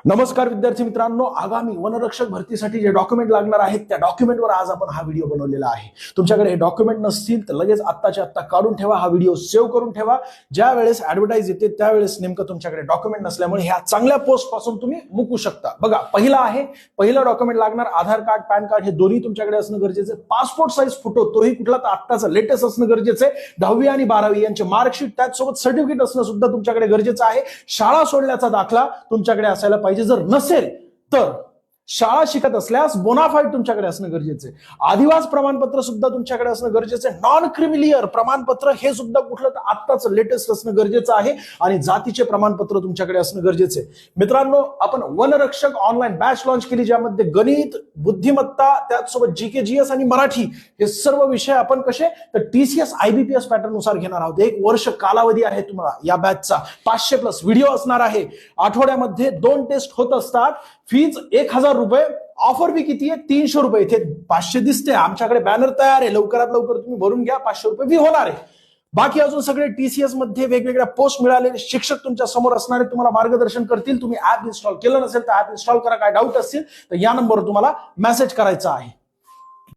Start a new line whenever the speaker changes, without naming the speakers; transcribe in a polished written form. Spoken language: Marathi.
नमस्कार विद्यार्थी मित्रांनो, आगामी वनरक्षक भरतीसाठी जे डॉक्युमेंट लागणार आहेत त्या डॉक्युमेंटवर आज आपण हा व्हिडिओ बनवलेला आहे। तुमच्याकडे हे डॉक्युमेंट नसतील तर लगेच आत्ताच्या आत्ता काढून ठेवा, हा व्हिडिओ सेव्ह करून ठेवा। ज्या वेळेस ऍडव्हर्टाइज येते त्यावेळेस नेमकं तुमच्याकडे डॉक्युमेंट नसल्यामुळे ह्या चांगल्या पोस्ट पासून तुम्ही मुकू शकता। बघा, पहिलं डॉक्युमेंट लागणार आधार कार्ड, पॅन कार्ड हे दोन्ही तुमच्याकडे असणं गरजेचं आहे। पासपोर्ट साईज फोटो, तोही कुठला तर आत्ताचा लेटेस्ट असणं गरजेचं आहे। 10वी आणि 12वी यांचे मार्कशीट, त्याचसोबत सर्टिफिकेट असणं सुद्धा तुमच्याकडे गरजेचं आहे। शाळा सोडल्याचा दाखला तुमच्याकडे असायला पाहिजे, जर नसेल तर शाळा शिकत असल्यास बोनाफाईड तुमच्याकडे असणं गरजेचं आहे। आदिवास प्रमाणपत्र सुद्धा तुमच्याकडे असणं गरजेचं आहे। नॉन क्रिमिलियर प्रमाणपत्र हे सुद्धा कुठलं तर आत्ताच लेटेस्ट असणं गरजेचं आहे आणि जातीचे प्रमाणपत्र तुमच्याकडे असणं गरजेचं आहे। मित्रांनो, आपण वनरक्षक ऑनलाईन बॅच लॉन्च केली, ज्यामध्ये गणित, बुद्धिमत्ता, त्याचसोबत जीके, जीएस आणि मराठी हे सर्व विषय आपण कसे तर TCS IBPS पॅटर्न नुसार घेणार आहोत। 1 वर्ष कालावधी आहे तुम्हाला या बॅचचा। 500+ व्हिडिओ असणार आहे। आठवड्यामध्ये 2 टेस्ट होत असतात। फीज 1000 रुपये। ऑफर बी किती आहे? 300 रुपये। इथे 500 दिसते, आमच्याकडे बॅनर तयार आहे, लवकरात लवकर तुम्ही भरून घ्या, 500 रुपये फी होणार आहे। बाकी अजून सगळे TCS मध्ये वेगवेगळ्या पोस्ट मिळालेले शिक्षक तुमच्या समोर असणारे, तुम्हाला मार्गदर्शन करतील। तुम्ही ऍप इन्स्टॉल केलं नसेल तर ऍप इन्स्टॉल करा। काय डाऊट असतील तर या नंबरवर तुम्हाला मेसेज करायचा आहे।